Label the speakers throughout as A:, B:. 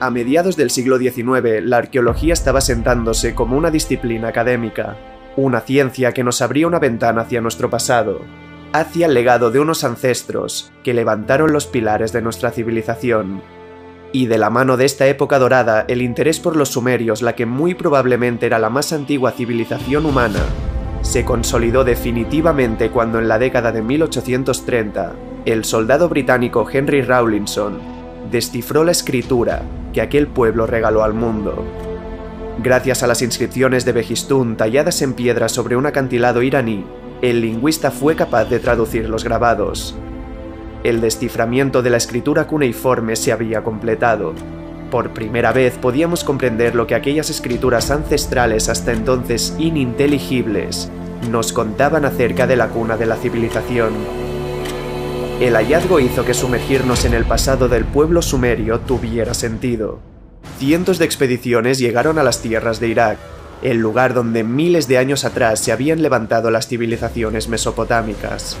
A: A mediados del siglo XIX, la arqueología estaba sentándose como una disciplina académica, una ciencia que nos abría una ventana hacia nuestro pasado, hacia el legado de unos ancestros que levantaron los pilares de nuestra civilización. Y de la mano de esta época dorada, el interés por los sumerios, la que muy probablemente era la más antigua civilización humana, se consolidó definitivamente cuando en la década de 1830, el soldado británico Henry Rawlinson descifró la escritura que aquel pueblo regaló al mundo. Gracias a las inscripciones de Behistún talladas en piedra sobre un acantilado iraní, el lingüista fue capaz de traducir los grabados. El desciframiento de la escritura cuneiforme se había completado. Por primera vez podíamos comprender lo que aquellas escrituras ancestrales hasta entonces ininteligibles nos contaban acerca de la cuna de la civilización. El hallazgo hizo que sumergirnos en el pasado del pueblo sumerio tuviera sentido. Cientos de expediciones llegaron a las tierras de Irak, el lugar donde miles de años atrás se habían levantado las civilizaciones mesopotámicas.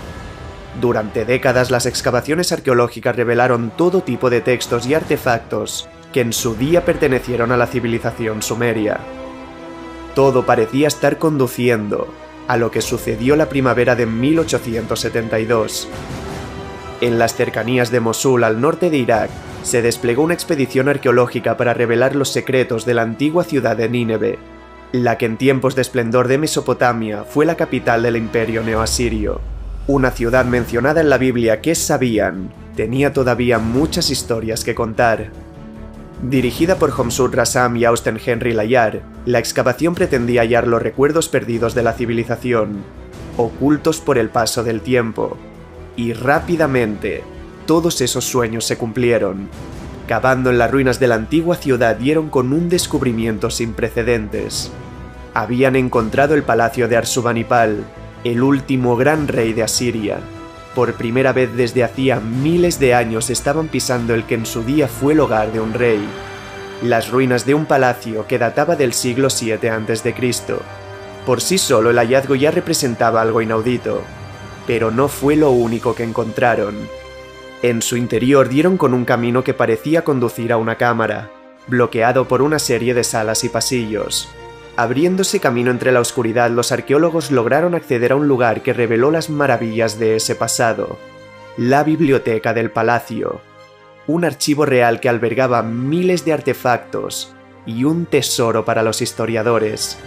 A: Durante décadas las excavaciones arqueológicas revelaron todo tipo de textos y artefactos que en su día pertenecieron a la civilización sumeria. Todo parecía estar conduciendo a lo que sucedió la primavera de 1872. En las cercanías de Mosul, al norte de Irak, se desplegó una expedición arqueológica para revelar los secretos de la antigua ciudad de Nínive, la que en tiempos de esplendor de Mesopotamia fue la capital del imperio neoasirio. Una ciudad mencionada en la Biblia que, sabían, tenía todavía muchas historias que contar. Dirigida por Homsur Rassam y Austen Henry Layard, la excavación pretendía hallar los recuerdos perdidos de la civilización, ocultos por el paso del tiempo. Y rápidamente, todos esos sueños se cumplieron. Cavando en las ruinas de la antigua ciudad dieron con un descubrimiento sin precedentes. Habían encontrado el palacio de Arsubanipal, el último gran rey de Asiria. Por primera vez desde hacía miles de años estaban pisando el que en su día fue el hogar de un rey. Las ruinas de un palacio que databa del siglo VII a.C. Por sí solo el hallazgo ya representaba algo inaudito. Pero no fue lo único que encontraron. En su interior dieron con un camino que parecía conducir a una cámara, bloqueado por una serie de salas y pasillos. Abriéndose camino entre la oscuridad, los arqueólogos lograron acceder a un lugar que reveló las maravillas de ese pasado: la biblioteca del palacio, un archivo real que albergaba miles de artefactos y un tesoro para los historiadores.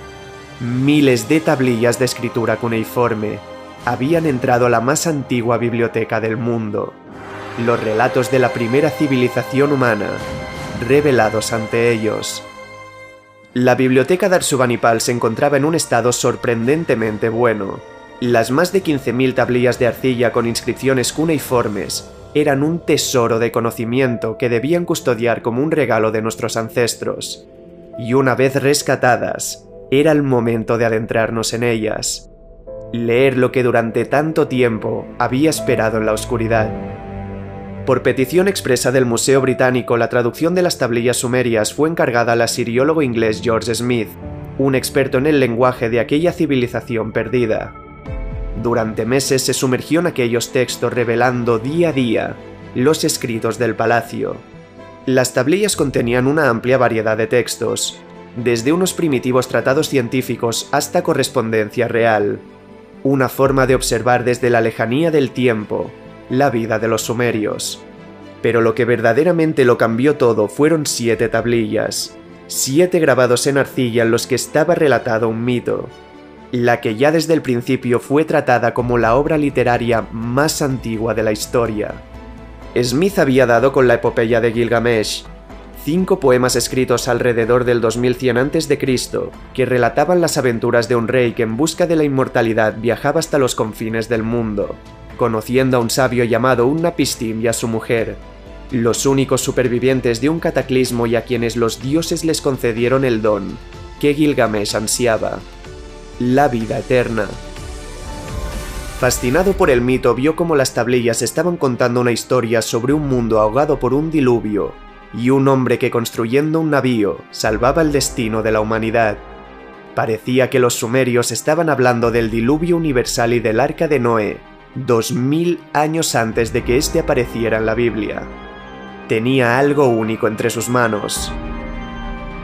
A: Miles de tablillas de escritura cuneiforme habían entrado a la más antigua biblioteca del mundo, los relatos de la primera civilización humana, revelados ante ellos. La biblioteca de Arsubanipal se encontraba en un estado sorprendentemente bueno. Las más de 15.000 tablillas de arcilla con inscripciones cuneiformes eran un tesoro de conocimiento que debían custodiar como un regalo de nuestros ancestros. Y una vez rescatadas, era el momento de adentrarnos en ellas. Leer lo que durante tanto tiempo había esperado en la oscuridad. Por petición expresa del Museo Británico, la traducción de las tablillas sumerias fue encargada al asiriólogo inglés George Smith, un experto en el lenguaje de aquella civilización perdida. Durante meses se sumergió en aquellos textos revelando día a día los escritos del palacio. Las tablillas contenían una amplia variedad de textos, desde unos primitivos tratados científicos hasta correspondencia real. Una forma de observar desde la lejanía del tiempo la vida de los sumerios. Pero lo que verdaderamente lo cambió todo fueron 7 tablillas, 7 grabados en arcilla en los que estaba relatado un mito, la que ya desde el principio fue tratada como la obra literaria más antigua de la historia. Smith había dado con la epopeya de Gilgamesh, 5 poemas escritos alrededor del 2100 a.C. que relataban las aventuras de un rey que en busca de la inmortalidad viajaba hasta los confines del mundo, conociendo a un sabio llamado Utnapishtim y a su mujer, los únicos supervivientes de un cataclismo y a quienes los dioses les concedieron el don que Gilgamesh ansiaba: la vida eterna. Fascinado por el mito, vio cómo las tablillas estaban contando una historia sobre un mundo ahogado por un diluvio y un hombre que, construyendo un navío, salvaba el destino de la humanidad. Parecía que los sumerios estaban hablando del diluvio universal y del arca de Noé, 2000 años antes de que éste apareciera en la Biblia. tenía algo único entre sus manos.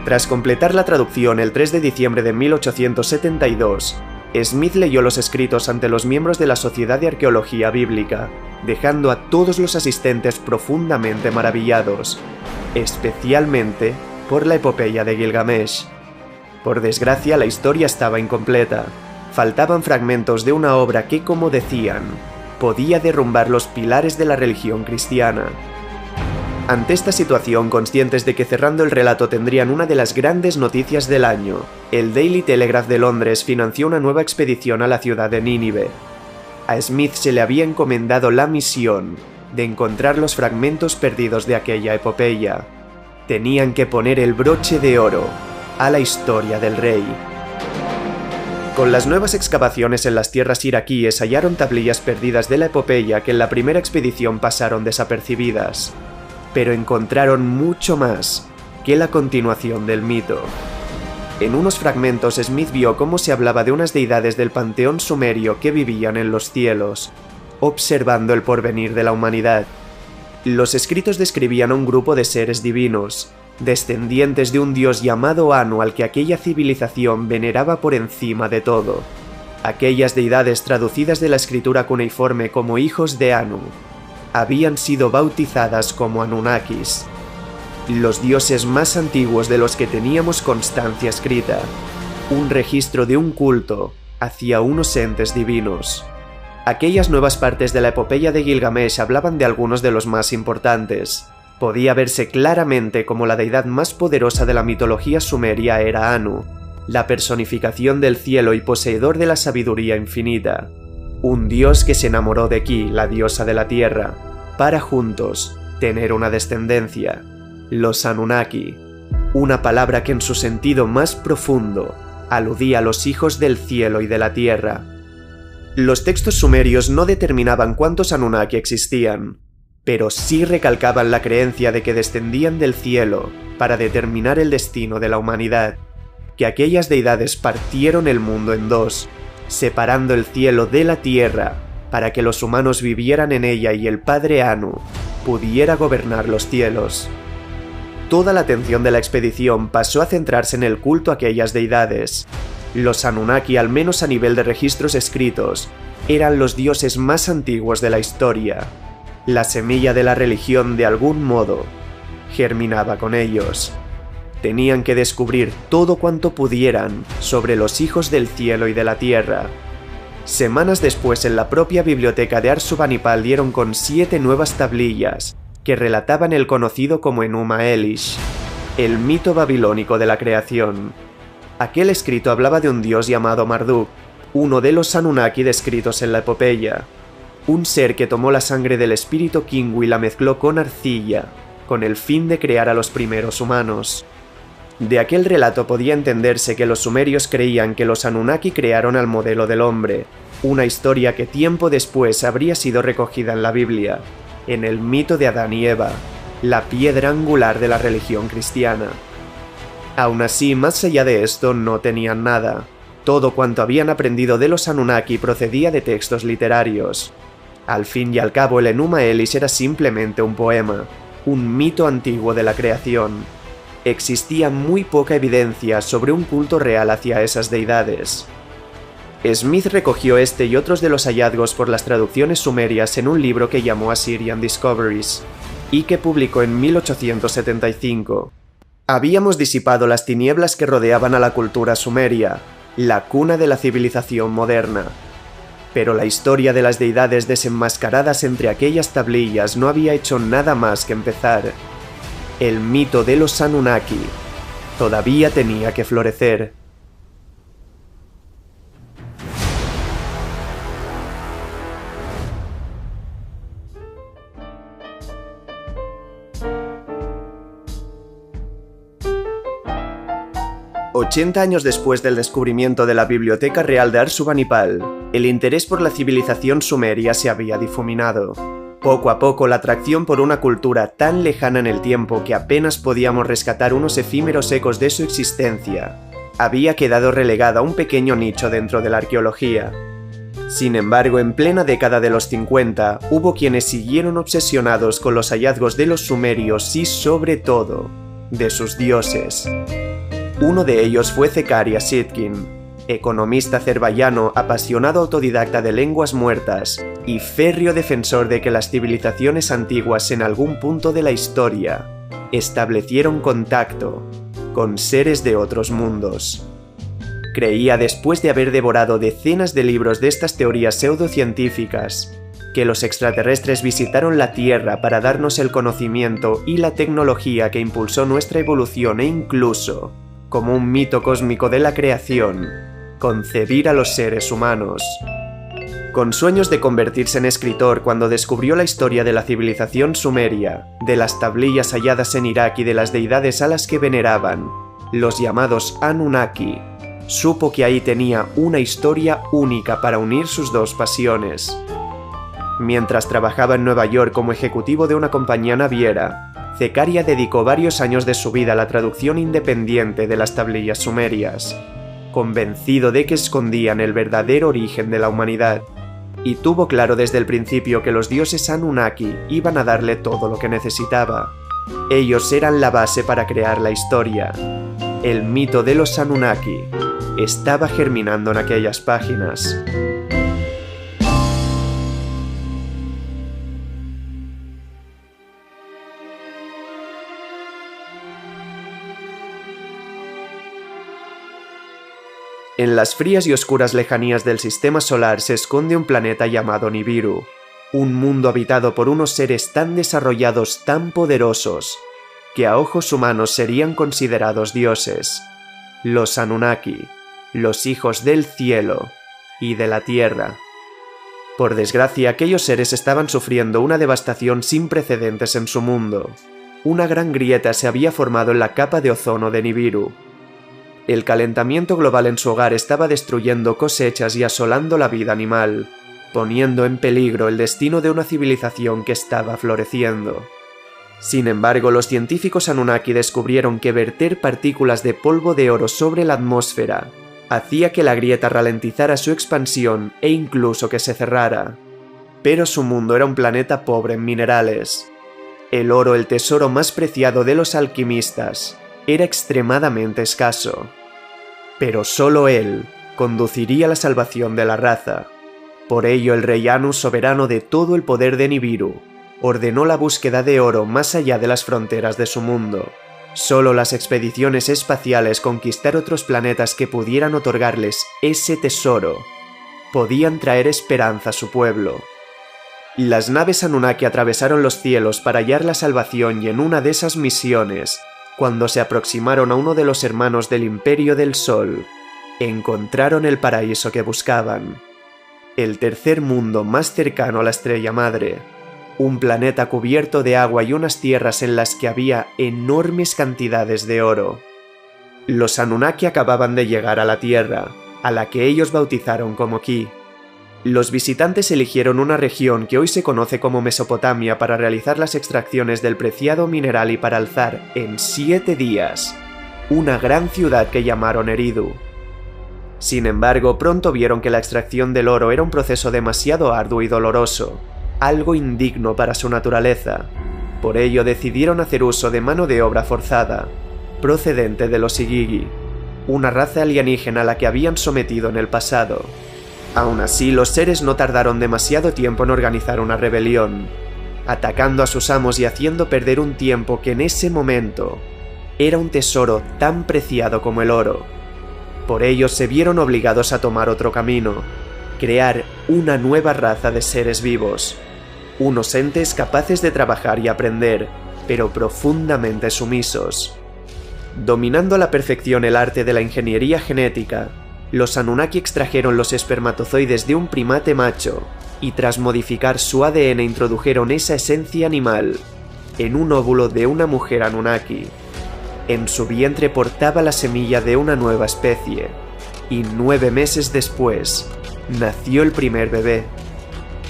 A: Tras completar la traducción el 3 de diciembre de 1872, Smith leyó los escritos ante los miembros de la Sociedad de Arqueología Bíblica, dejando a todos los asistentes profundamente maravillados, especialmente por la epopeya de Gilgamesh. Por desgracia, la historia estaba incompleta. Faltaban fragmentos de una obra que, como decían, podía derrumbar los pilares de la religión cristiana. Ante esta situación, conscientes de que cerrando el relato tendrían una de las grandes noticias del año, el Daily Telegraph de Londres financió una nueva expedición a la ciudad de Nínive. A Smith se le había encomendado la misión de encontrar los fragmentos perdidos de aquella epopeya. Tenían que poner el broche de oro a la historia del rey. Con las nuevas excavaciones en las tierras iraquíes hallaron tablillas perdidas de la epopeya que en la primera expedición pasaron desapercibidas, pero encontraron mucho más que la continuación del mito. En unos fragmentos Smith vio cómo se hablaba de unas deidades del panteón sumerio que vivían en los cielos, observando el porvenir de la humanidad. Los escritos describían a un grupo de seres divinos, descendientes de un dios llamado Anu al que aquella civilización veneraba por encima de todo. Aquellas deidades traducidas de la escritura cuneiforme como hijos de Anu habían sido bautizadas como Anunnakis, los dioses más antiguos de los que teníamos constancia escrita, un registro de un culto hacia unos entes divinos. Aquellas nuevas partes de la epopeya de Gilgamesh hablaban de algunos de los más importantes. Podía verse claramente como la deidad más poderosa de la mitología sumeria era Anu, la personificación del cielo y poseedor de la sabiduría infinita. Un dios que se enamoró de Ki, la diosa de la tierra, para juntos tener una descendencia, los Anunnaki, una palabra que en su sentido más profundo aludía a los hijos del cielo y de la tierra. Los textos sumerios no determinaban cuántos Anunnaki existían, pero sí recalcaban la creencia de que descendían del cielo para determinar el destino de la humanidad, que aquellas deidades partieron el mundo en dos, separando el cielo de la tierra para que los humanos vivieran en ella y el padre Anu pudiera gobernar los cielos. Toda la atención de la expedición pasó a centrarse en el culto a aquellas deidades. Los Anunnaki, al menos a nivel de registros escritos, eran los dioses más antiguos de la historia. La semilla de la religión, de algún modo, germinaba con ellos. Tenían que descubrir todo cuanto pudieran sobre los hijos del cielo y de la tierra. Semanas después, en la propia biblioteca de Ashurbanipal dieron con 7 nuevas tablillas que relataban el conocido como Enuma Elish, el mito babilónico de la creación. Aquel escrito hablaba de un dios llamado Marduk, uno de los Anunnaki descritos en la epopeya, un ser que tomó la sangre del espíritu Kingu y la mezcló con arcilla, con el fin de crear a los primeros humanos. De aquel relato podía entenderse que los sumerios creían que los Anunnaki crearon al modelo del hombre, una historia que tiempo después habría sido recogida en la Biblia, en el mito de Adán y Eva, la piedra angular de la religión cristiana. Aún así, más allá de esto, no tenían nada. Todo cuanto habían aprendido de los Anunnaki procedía de textos literarios. Al fin y al cabo, el Enuma Elish era simplemente un poema, un mito antiguo de la creación. Existía muy poca evidencia sobre un culto real hacia esas deidades. Smith recogió este y otros de los hallazgos por las traducciones sumerias en un libro que llamó Assyrian Discoveries, y que publicó en 1875. Habíamos disipado las tinieblas que rodeaban a la cultura sumeria, la cuna de la civilización moderna. Pero la historia de las deidades desenmascaradas entre aquellas tablillas no había hecho nada más que empezar. El mito de los Anunnaki todavía tenía que florecer. $80 años después del descubrimiento de la Biblioteca Real de Ashurbanipal, el interés por la civilización sumeria se había difuminado. Poco a poco, la atracción por una cultura tan lejana en el tiempo que apenas podíamos rescatar unos efímeros ecos de su existencia, había quedado relegada a un pequeño nicho dentro de la arqueología. Sin embargo, en plena década de los 50, hubo quienes siguieron obsesionados con los hallazgos de los sumerios y, sobre todo, de sus dioses. Uno de ellos fue Zecharia Sitchin, economista azerbaiyano apasionado autodidacta de lenguas muertas y férreo defensor de que las civilizaciones antiguas en algún punto de la historia establecieron contacto con seres de otros mundos. Creía, después de haber devorado decenas de libros de estas teorías pseudocientíficas, que los extraterrestres visitaron la Tierra para darnos el conocimiento y la tecnología que impulsó nuestra evolución e incluso, como un mito cósmico de la creación, concebir a los seres humanos. Con sueños de convertirse en escritor cuando descubrió la historia de la civilización sumeria, de las tablillas halladas en Irak y de las deidades a las que veneraban, los llamados Anunnaki, supo que ahí tenía una historia única para unir sus dos pasiones. Mientras trabajaba en Nueva York como ejecutivo de una compañía naviera, Zecharia dedicó varios años de su vida a la traducción independiente de las tablillas sumerias, convencido de que escondían el verdadero origen de la humanidad, y tuvo claro desde el principio que los dioses Anunnaki iban a darle todo lo que necesitaba. Ellos eran la base para crear la historia. El mito de los Anunnaki estaba germinando en aquellas páginas. En las frías y oscuras lejanías del sistema solar se esconde un planeta llamado Nibiru, un mundo habitado por unos seres tan desarrollados, tan poderosos, que a ojos humanos serían considerados dioses, los Anunnaki, los hijos del cielo y de la tierra. Por desgracia, aquellos seres estaban sufriendo una devastación sin precedentes en su mundo. Una gran grieta se había formado en la capa de ozono de Nibiru. El calentamiento global en su hogar estaba destruyendo cosechas y asolando la vida animal, poniendo en peligro el destino de una civilización que estaba floreciendo. Sin embargo, los científicos Anunnaki descubrieron que verter partículas de polvo de oro sobre la atmósfera hacía que la grieta ralentizara su expansión e incluso que se cerrara. Pero su mundo era un planeta pobre en minerales. El oro, el tesoro más preciado de los alquimistas, era extremadamente escaso. Pero solo él conduciría a la salvación de la raza. Por ello, el rey Anu, soberano de todo el poder de Nibiru, ordenó la búsqueda de oro más allá de las fronteras de su mundo. Solo las expediciones espaciales conquistar otros planetas que pudieran otorgarles ese tesoro podían traer esperanza a su pueblo. Las naves Anunnaki atravesaron los cielos para hallar la salvación y en una de esas misiones, cuando se aproximaron a uno de los hermanos del Imperio del Sol, encontraron el paraíso que buscaban. El tercer mundo más cercano a la estrella madre. Un planeta cubierto de agua y unas tierras en las que había enormes cantidades de oro. Los Anunnaki acababan de llegar a la Tierra, a la que ellos bautizaron como Ki. Los visitantes eligieron una región que hoy se conoce como Mesopotamia para realizar las extracciones del preciado mineral y para alzar, en 7 días, una gran ciudad que llamaron Eridu. Sin embargo, pronto vieron que la extracción del oro era un proceso demasiado arduo y doloroso, algo indigno para su naturaleza. Por ello decidieron hacer uso de mano de obra forzada, procedente de los Igigi, una raza alienígena a la que habían sometido en el pasado. Aún así, los seres no tardaron demasiado tiempo en organizar una rebelión, atacando a sus amos y haciendo perder un tiempo que en ese momento era un tesoro tan preciado como el oro. Por ello se vieron obligados a tomar otro camino, crear una nueva raza de seres vivos, unos entes capaces de trabajar y aprender, pero profundamente sumisos. Dominando a la perfección el arte de la ingeniería genética, los Anunnaki extrajeron los espermatozoides de un primate macho y tras modificar su ADN introdujeron esa esencia animal en un óvulo de una mujer Anunnaki. En su vientre portaba la semilla de una nueva especie, y 9 meses después nació el primer bebé,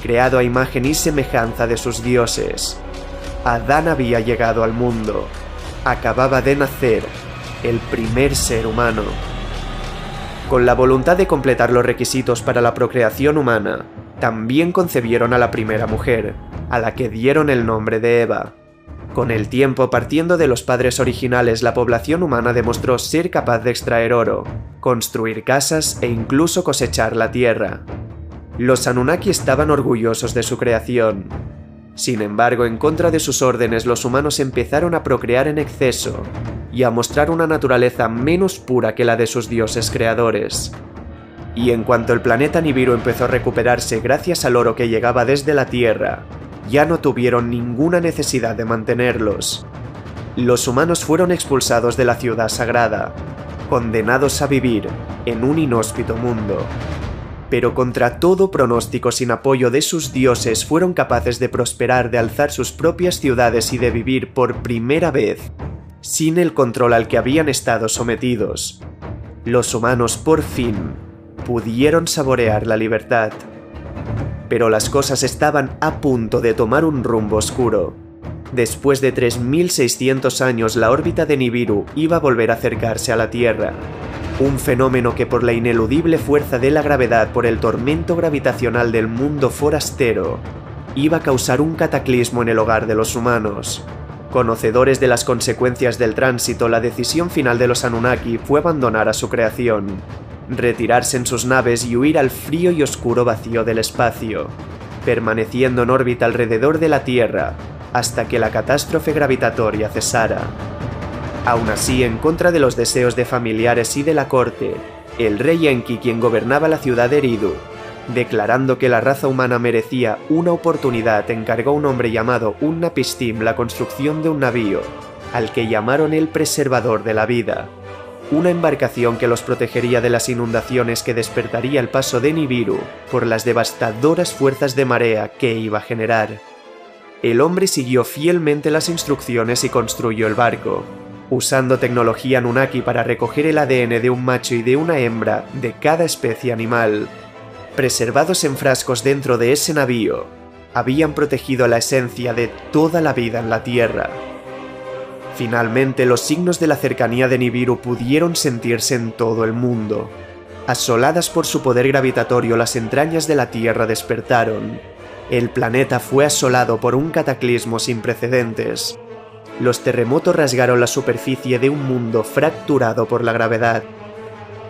A: creado a imagen y semejanza de sus dioses. Adán había llegado al mundo, acababa de nacer el primer ser humano. Con la voluntad de completar los requisitos para la procreación humana, también concebieron a la primera mujer, a la que dieron el nombre de Eva. Con el tiempo, partiendo de los padres originales, la población humana demostró ser capaz de extraer oro, construir casas e incluso cosechar la tierra. Los Anunnaki estaban orgullosos de su creación. Sin embargo, en contra de sus órdenes, los humanos empezaron a procrear en exceso y a mostrar una naturaleza menos pura que la de sus dioses creadores. Y en cuanto el planeta Nibiru empezó a recuperarse gracias al oro que llegaba desde la Tierra, ya no tuvieron ninguna necesidad de mantenerlos. Los humanos fueron expulsados de la ciudad sagrada, condenados a vivir en un inhóspito mundo. Pero contra todo pronóstico, sin apoyo de sus dioses, fueron capaces de prosperar, de alzar sus propias ciudades y de vivir por primera vez sin el control al que habían estado sometidos. Los humanos por fin pudieron saborear la libertad. Pero las cosas estaban a punto de tomar un rumbo oscuro. Después de 3600 años, la órbita de Nibiru iba a volver a acercarse a la Tierra. Un fenómeno que, por la ineludible fuerza de la gravedad, por el tormento gravitacional del mundo forastero, iba a causar un cataclismo en el hogar de los humanos. Conocedores de las consecuencias del tránsito, la decisión final de los Anunnaki fue abandonar a su creación, retirarse en sus naves y huir al frío y oscuro vacío del espacio, permaneciendo en órbita alrededor de la Tierra hasta que la catástrofe gravitatoria cesara. Aún así, en contra de los deseos de familiares y de la corte, el rey Enki, quien gobernaba la ciudad de Eridu, declarando que la raza humana merecía una oportunidad, encargó a un hombre llamado Utnapishtim la construcción de un navío, al que llamaron el Preservador de la Vida, una embarcación que los protegería de las inundaciones que despertaría el paso de Nibiru por las devastadoras fuerzas de marea que iba a generar. El hombre siguió fielmente las instrucciones y construyó el barco, usando tecnología Anunnaki para recoger el ADN de un macho y de una hembra de cada especie animal. Preservados en frascos dentro de ese navío, habían protegido la esencia de toda la vida en la Tierra. Finalmente, los signos de la cercanía de Nibiru pudieron sentirse en todo el mundo. Asoladas por su poder gravitatorio, las entrañas de la Tierra despertaron. El planeta fue asolado por un cataclismo sin precedentes. Los terremotos rasgaron la superficie de un mundo fracturado por la gravedad.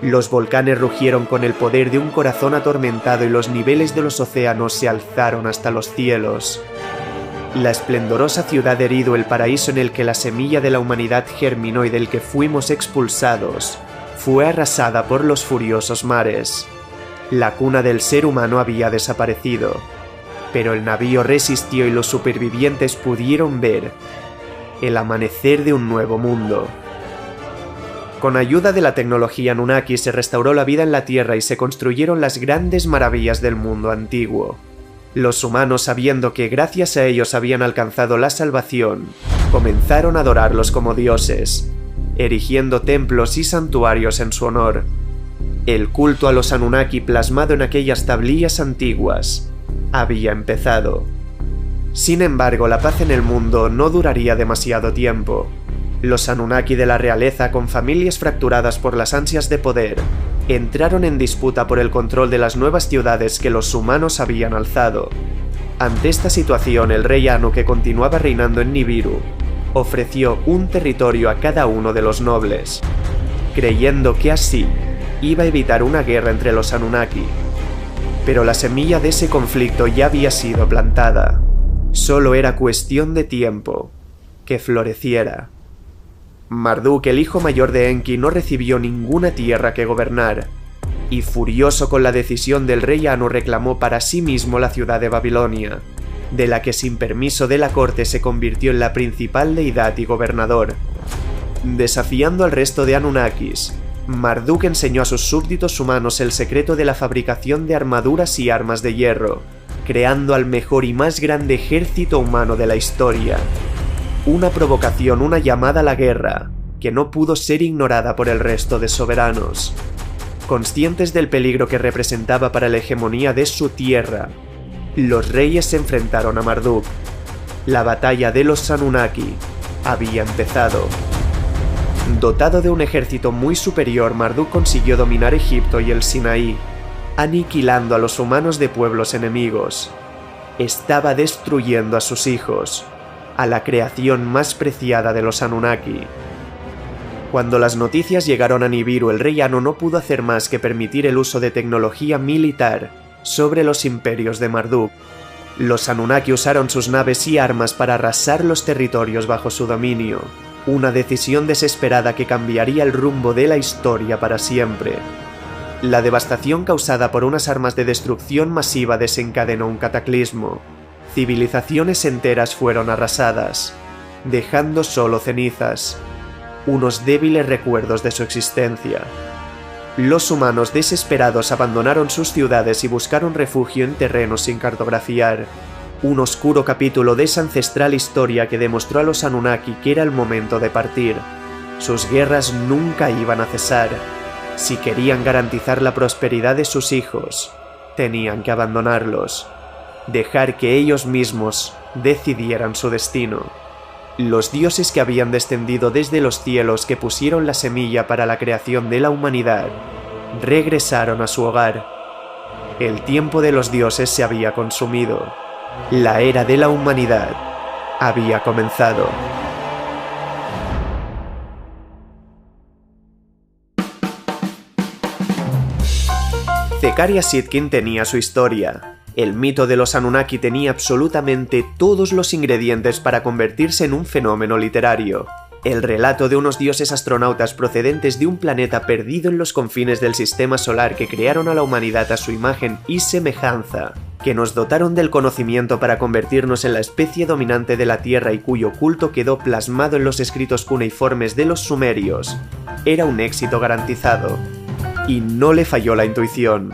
A: Los volcanes rugieron con el poder de un corazón atormentado y los niveles de los océanos se alzaron hasta los cielos. La esplendorosa ciudad de Eridu, el paraíso en el que la semilla de la humanidad germinó y del que fuimos expulsados, fue arrasada por los furiosos mares. La cuna del ser humano había desaparecido, pero el navío resistió y los supervivientes pudieron ver el amanecer de un nuevo mundo. Con ayuda de la tecnología Anunnaki se restauró la vida en la Tierra y se construyeron las grandes maravillas del mundo antiguo. Los humanos, sabiendo que gracias a ellos habían alcanzado la salvación, comenzaron a adorarlos como dioses, erigiendo templos y santuarios en su honor. El culto a los Anunnaki, plasmado en aquellas tablillas antiguas, había empezado. Sin embargo, la paz en el mundo no duraría demasiado tiempo. Los Anunnaki de la realeza, con familias fracturadas por las ansias de poder, entraron en disputa por el control de las nuevas ciudades que los humanos habían alzado. Ante esta situación, el rey Anu, que continuaba reinando en Nibiru, ofreció un territorio a cada uno de los nobles, creyendo que así iba a evitar una guerra entre los Anunnaki. Pero la semilla de ese conflicto ya había sido plantada. Solo era cuestión de tiempo que floreciera. Marduk, el hijo mayor de Enki, no recibió ninguna tierra que gobernar, y furioso con la decisión del rey Anu reclamó para sí mismo la ciudad de Babilonia, de la que sin permiso de la corte se convirtió en la principal deidad y gobernador. Desafiando al resto de Anunnakis, Marduk enseñó a sus súbditos humanos el secreto de la fabricación de armaduras y armas de hierro, creando al mejor y más grande ejército humano de la historia. Una provocación, una llamada a la guerra, que no pudo ser ignorada por el resto de soberanos. Conscientes del peligro que representaba para la hegemonía de su tierra, los reyes se enfrentaron a Marduk. La batalla de los Anunnaki había empezado. Dotado de un ejército muy superior, Marduk consiguió dominar Egipto y el Sinaí, aniquilando a los humanos de pueblos enemigos. Estaba destruyendo a sus hijos, a la creación más preciada de los Anunnaki. Cuando las noticias llegaron a Nibiru, el rey Anu no pudo hacer más que permitir el uso de tecnología militar sobre los imperios de Marduk. Los Anunnaki usaron sus naves y armas para arrasar los territorios bajo su dominio, una decisión desesperada que cambiaría el rumbo de la historia para siempre. La devastación causada por unas armas de destrucción masiva desencadenó un cataclismo. Civilizaciones enteras fueron arrasadas, dejando solo cenizas, unos débiles recuerdos de su existencia. Los humanos desesperados abandonaron sus ciudades y buscaron refugio en terrenos sin cartografiar. Un oscuro capítulo de esa ancestral historia que demostró a los Anunnaki que era el momento de partir. Sus guerras nunca iban a cesar. Si querían garantizar la prosperidad de sus hijos, tenían que abandonarlos, dejar que ellos mismos decidieran su destino. Los dioses que habían descendido desde los cielos, que pusieron la semilla para la creación de la humanidad, regresaron a su hogar. El tiempo de los dioses se había consumido. La era de la humanidad había comenzado. Zecharia Sitchin tenía su historia. El mito de los Anunnaki tenía absolutamente todos los ingredientes para convertirse en un fenómeno literario. El relato de unos dioses astronautas procedentes de un planeta perdido en los confines del sistema solar que crearon a la humanidad a su imagen y semejanza, que nos dotaron del conocimiento para convertirnos en la especie dominante de la Tierra y cuyo culto quedó plasmado en los escritos cuneiformes de los sumerios, era un éxito garantizado. Y no le falló la intuición.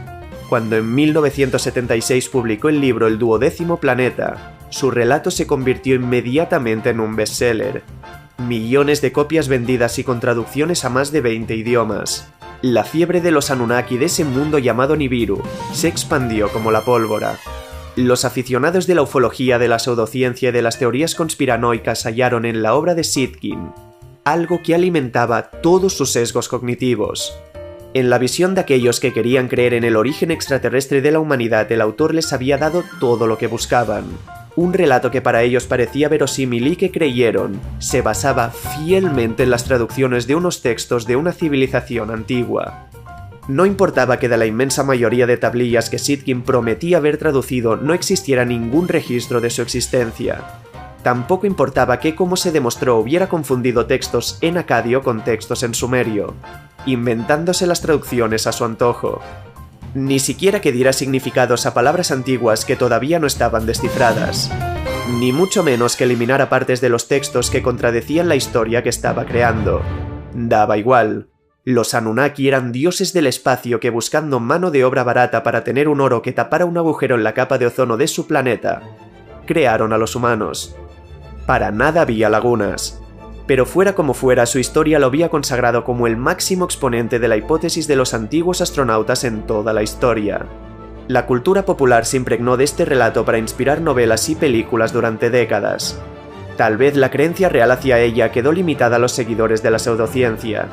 A: Cuando en 1976 publicó el libro El 12º planeta, su relato se convirtió inmediatamente en un bestseller. Millones de copias vendidas y con traducciones a más de 20 idiomas. La fiebre de los Anunnaki de ese mundo llamado Nibiru se expandió como la pólvora. Los aficionados de la ufología, de la pseudociencia y de las teorías conspiranoicas hallaron en la obra de Sitchin algo que alimentaba todos sus sesgos cognitivos. En la visión de aquellos que querían creer en el origen extraterrestre de la humanidad, el autor les había dado todo lo que buscaban. Un relato que para ellos parecía verosímil y que creyeron se basaba fielmente en las traducciones de unos textos de una civilización antigua. No importaba que de la inmensa mayoría de tablillas que Sitchin prometía haber traducido no existiera ningún registro de su existencia. Tampoco importaba que, como se demostró, hubiera confundido textos en acadio con textos en sumerio, inventándose las traducciones a su antojo. Ni siquiera que diera significados a palabras antiguas que todavía no estaban descifradas, ni mucho menos que eliminara partes de los textos que contradecían la historia que estaba creando. Daba igual. Los Anunnaki eran dioses del espacio que, buscando mano de obra barata para tener un oro que tapara un agujero en la capa de ozono de su planeta, crearon a los humanos. Para nada había lagunas. Pero fuera como fuera, su historia lo había consagrado como el máximo exponente de la hipótesis de los antiguos astronautas en toda la historia. La cultura popular se impregnó de este relato para inspirar novelas y películas durante décadas. Tal vez la creencia real hacia ella quedó limitada a los seguidores de la pseudociencia,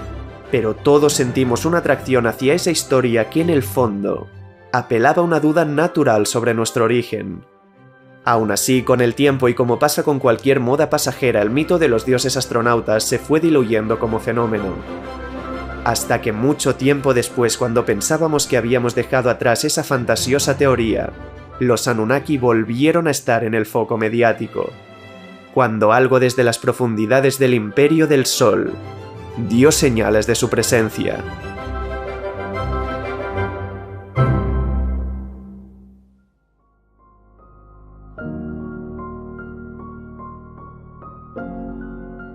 A: pero todos sentimos una atracción hacia esa historia que en el fondo apelaba a una duda natural sobre nuestro origen. Aún así, con el tiempo y como pasa con cualquier moda pasajera, el mito de los dioses astronautas se fue diluyendo como fenómeno. Hasta que mucho tiempo después, cuando pensábamos que habíamos dejado atrás esa fantasiosa teoría, los Anunnaki volvieron a estar en el foco mediático. Cuando algo desde las profundidades del Imperio del Sol dio señales de su presencia.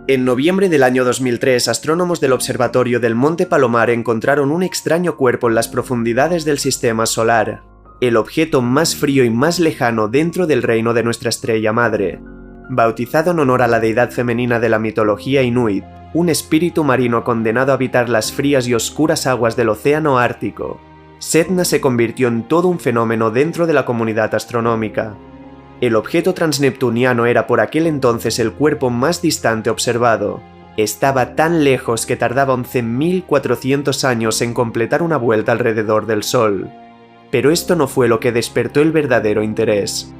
A: En noviembre del año 2003, astrónomos del observatorio del Monte Palomar encontraron un extraño cuerpo en las profundidades del sistema solar, el objeto más frío y más lejano dentro del reino de nuestra estrella madre. Bautizado en honor a la deidad femenina de la mitología inuit, un espíritu marino condenado a habitar las frías y oscuras aguas del océano Ártico, Sedna se convirtió en todo un fenómeno dentro de la comunidad astronómica. El objeto transneptuniano era por aquel entonces el cuerpo más distante observado, Estaba tan lejos que tardaba 11.400 años en completar una vuelta alrededor del Sol. Pero esto no fue lo que despertó el verdadero interés.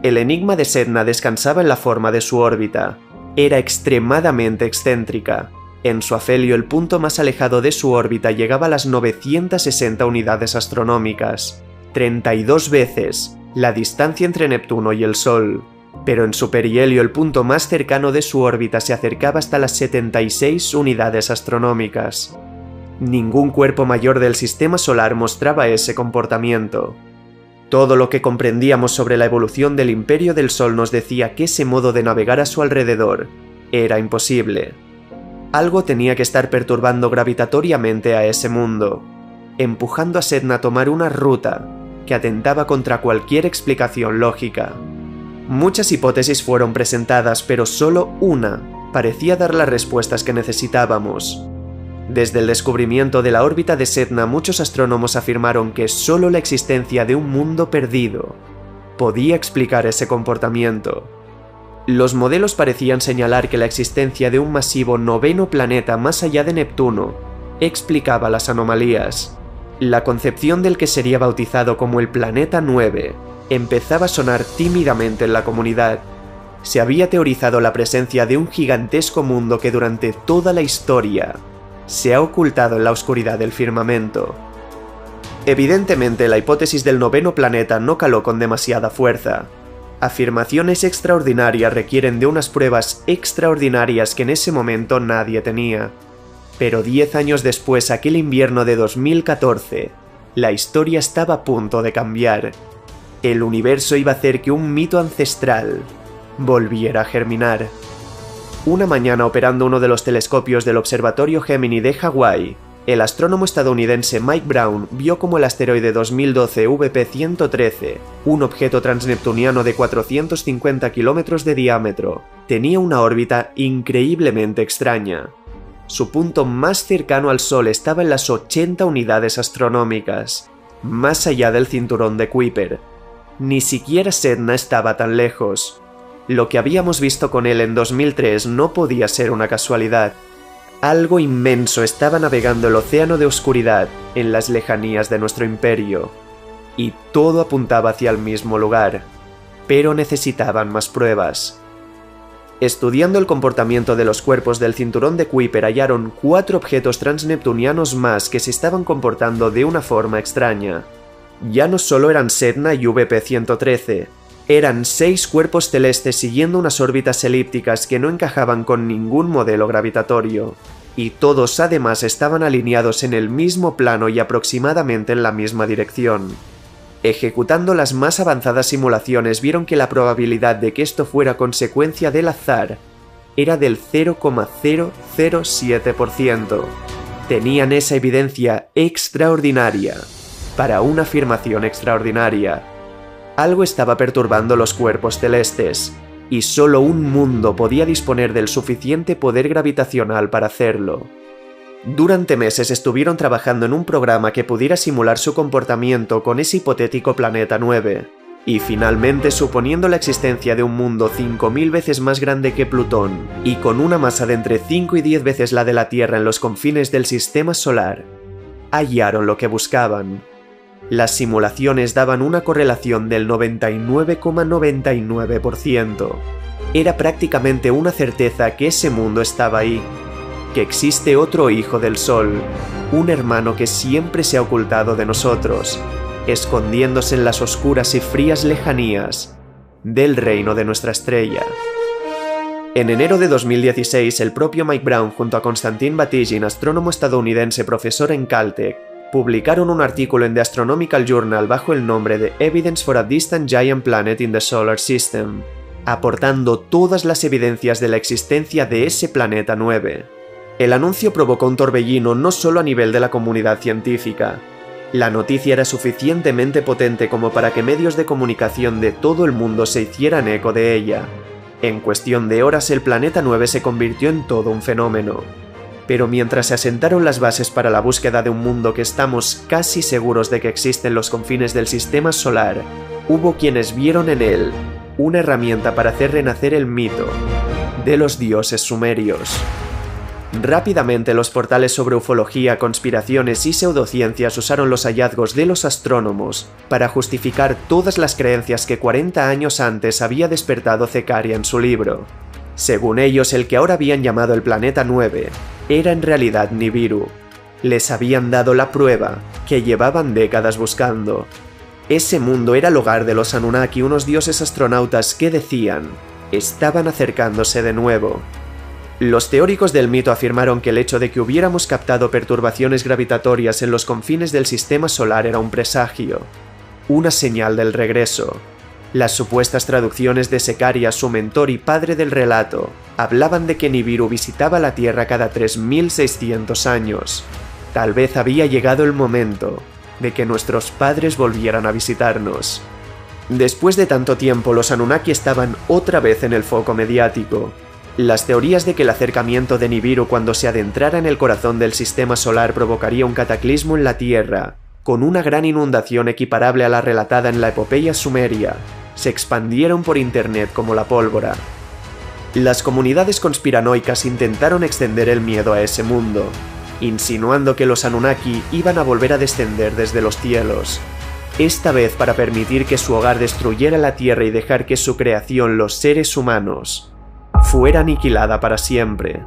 A: El enigma de Sedna descansaba en la forma de su órbita. Era extremadamente excéntrica. En su afelio, el punto más alejado de su órbita llegaba a las 960 unidades astronómicas, 32 veces la distancia entre Neptuno y el Sol. Pero en su perihelio, el punto más cercano de su órbita se acercaba hasta las 76 unidades astronómicas. Ningún cuerpo mayor del sistema solar mostraba ese comportamiento. Todo lo que comprendíamos sobre la evolución del imperio del Sol nos decía que ese modo de navegar a su alrededor era imposible. Algo tenía que estar perturbando gravitatoriamente a ese mundo, empujando a Sedna a tomar una ruta que atentaba contra cualquier explicación lógica. Muchas hipótesis fueron presentadas, pero solo una parecía dar las respuestas que necesitábamos. Desde el descubrimiento de la órbita de Sedna, muchos astrónomos afirmaron que solo la existencia de un mundo perdido podía explicar ese comportamiento. Los modelos parecían señalar que la existencia de un masivo noveno planeta más allá de Neptuno explicaba las anomalías. La concepción del que sería bautizado como el Planeta 9 empezaba a sonar tímidamente en la comunidad. Se había teorizado la presencia de un gigantesco mundo que durante toda la historia se ha ocultado en la oscuridad del firmamento. Evidentemente, la hipótesis del noveno planeta no caló con demasiada fuerza. Afirmaciones extraordinarias requieren de unas pruebas extraordinarias que en ese momento nadie tenía. Pero 10 años después, aquel invierno de 2014, la historia estaba a punto de cambiar. El universo iba a hacer que un mito ancestral volviera a germinar. Una mañana, operando uno de los telescopios del Observatorio Gemini de Hawái, el astrónomo estadounidense Mike Brown vio como el asteroide 2012 VP-113, un objeto transneptuniano de 450 kilómetros de diámetro, tenía una órbita increíblemente extraña. Su punto más cercano al Sol estaba en las 80 unidades astronómicas, más allá del cinturón de Kuiper. Ni siquiera Sedna estaba tan lejos. Lo que habíamos visto con él en 2003 no podía ser una casualidad. Algo inmenso estaba navegando el océano de oscuridad en las lejanías de nuestro imperio. Y todo apuntaba hacia el mismo lugar. Pero necesitaban más pruebas. Estudiando el comportamiento de los cuerpos del cinturón de Kuiper, hallaron 4 objetos transneptunianos más que se estaban comportando de una forma extraña. Ya no solo eran Sedna y VP-113, eran 6 cuerpos celestes siguiendo unas órbitas elípticas que no encajaban con ningún modelo gravitatorio, y todos además estaban alineados en el mismo plano y aproximadamente en la misma dirección. Ejecutando las más avanzadas simulaciones, vieron que la probabilidad de que esto fuera consecuencia del azar era del 0,007%. Tenían esa evidencia extraordinaria para una afirmación extraordinaria. Algo estaba perturbando los cuerpos celestes, y solo un mundo podía disponer del suficiente poder gravitacional para hacerlo. Durante meses estuvieron trabajando en un programa que pudiera simular su comportamiento con ese hipotético planeta 9, y finalmente, suponiendo la existencia de un mundo 5000 veces más grande que Plutón, y con una masa de entre 5 y 10 veces la de la Tierra en los confines del sistema solar, hallaron lo que buscaban. Las simulaciones daban una correlación del 99,99%. Era prácticamente una certeza que ese mundo estaba ahí, que existe otro hijo del Sol, un hermano que siempre se ha ocultado de nosotros, escondiéndose en las oscuras y frías lejanías del reino de nuestra estrella. En enero de 2016, el propio Mike Brown junto a Konstantin Batygin, astrónomo estadounidense profesor en Caltech, publicaron un artículo en The Astronomical Journal bajo el nombre de Evidence for a Distant Giant Planet in the Solar System, aportando todas las evidencias de la existencia de ese planeta 9. El anuncio provocó un torbellino no solo a nivel de la comunidad científica. La noticia era suficientemente potente como para que medios de comunicación de todo el mundo se hicieran eco de ella. En cuestión de horas, el planeta 9 se convirtió en todo un fenómeno. Pero mientras se asentaron las bases para la búsqueda de un mundo que estamos casi seguros de que existe en los confines del sistema solar, hubo quienes vieron en él una herramienta para hacer renacer el mito de los dioses sumerios. Rápidamente los portales sobre ufología, conspiraciones y pseudociencias usaron los hallazgos de los astrónomos para justificar todas las creencias que 40 años antes había despertado Zecaria en su libro. Según ellos, el que ahora habían llamado el Planeta 9 era en realidad Nibiru. Les habían dado la prueba que llevaban décadas buscando. Ese mundo era el hogar de los Anunnaki, unos dioses astronautas que decían estaban acercándose de nuevo. Los teóricos del mito afirmaron que el hecho de que hubiéramos captado perturbaciones gravitatorias en los confines del sistema solar era un presagio, una señal del regreso. Las supuestas traducciones de Zecaria, su mentor y padre del relato, hablaban de que Nibiru visitaba la Tierra cada 3600 años. Tal vez había llegado el momento de que nuestros padres volvieran a visitarnos. Después de tanto tiempo, los Anunnaki estaban otra vez en el foco mediático. Las teorías de que el acercamiento de Nibiru cuando se adentrara en el corazón del sistema solar provocaría un cataclismo en la Tierra, con una gran inundación equiparable a la relatada en la epopeya sumeria, se expandieron por internet como la pólvora. Las comunidades conspiranoicas intentaron extender el miedo a ese mundo, insinuando que los Anunnaki iban a volver a descender desde los cielos, esta vez para permitir que su hogar destruyera la Tierra y dejar que su creación, los seres humanos, fuera aniquilada para siempre.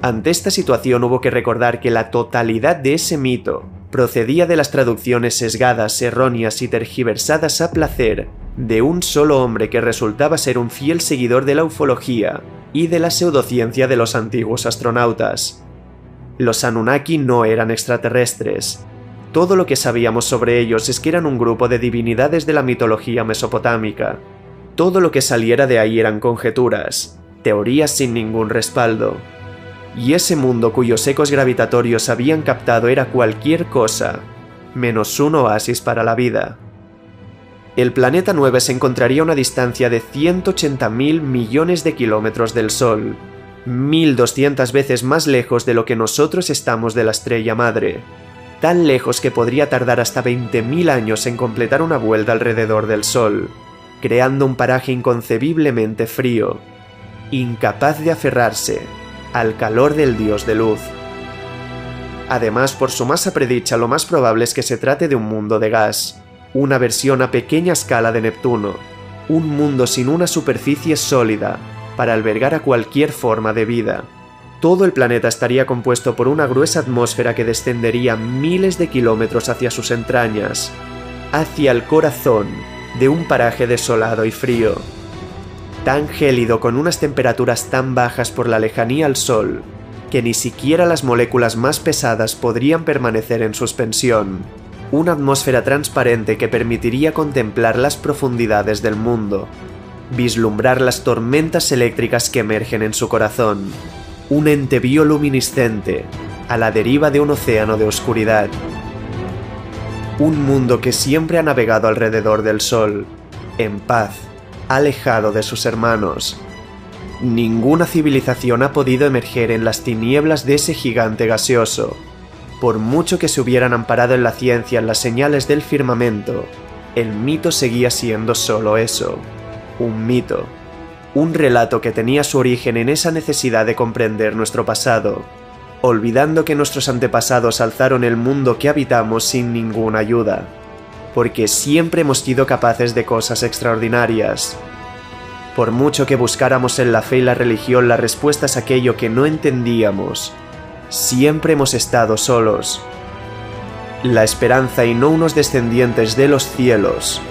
A: Ante esta situación hubo que recordar que la totalidad de ese mito procedía de las traducciones sesgadas, erróneas y tergiversadas a placer de un solo hombre que resultaba ser un fiel seguidor de la ufología y de la pseudociencia de los antiguos astronautas. Los Anunnaki no eran extraterrestres. Todo lo que sabíamos sobre ellos es que eran un grupo de divinidades de la mitología mesopotámica. Todo lo que saliera de ahí eran conjeturas, teorías sin ningún respaldo. Y ese mundo cuyos ecos gravitatorios habían captado era cualquier cosa, menos un oasis para la vida. El planeta 9 se encontraría a una distancia de 180.000 millones de kilómetros del Sol, 1200 veces más lejos de lo que nosotros estamos de la estrella madre, tan lejos que podría tardar hasta 20.000 años en completar una vuelta alrededor del Sol, creando un paraje inconcebiblemente frío, incapaz de aferrarse al calor del dios de luz. Además, por su masa predicha, lo más probable es que se trate de un mundo de gas, una versión a pequeña escala de Neptuno, un mundo sin una superficie sólida para albergar a cualquier forma de vida. Todo el planeta estaría compuesto por una gruesa atmósfera que descendería miles de kilómetros hacia sus entrañas, hacia el corazón de un paraje desolado y frío, tan gélido con unas temperaturas tan bajas por la lejanía al Sol, que ni siquiera las moléculas más pesadas podrían permanecer en suspensión, una atmósfera transparente que permitiría contemplar las profundidades del mundo, vislumbrar las tormentas eléctricas que emergen en su corazón, un ente bioluminiscente a la deriva de un océano de oscuridad. Un mundo que siempre ha navegado alrededor del Sol, en paz, alejado de sus hermanos. Ninguna civilización ha podido emerger en las tinieblas de ese gigante gaseoso. Por mucho que se hubieran amparado en la ciencia, en las señales del firmamento, el mito seguía siendo solo eso, un mito. Un relato que tenía su origen en esa necesidad de comprender nuestro pasado, olvidando que nuestros antepasados alzaron el mundo que habitamos sin ninguna ayuda, porque siempre hemos sido capaces de cosas extraordinarias. Por mucho que buscáramos en la fe y la religión las respuestas a aquello que no entendíamos, siempre hemos estado solos. La esperanza y no unos descendientes de los cielos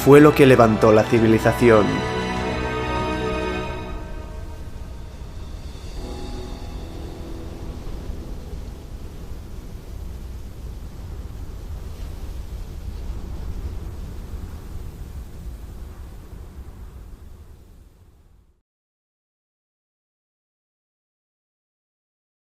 A: fue lo que levantó la civilización.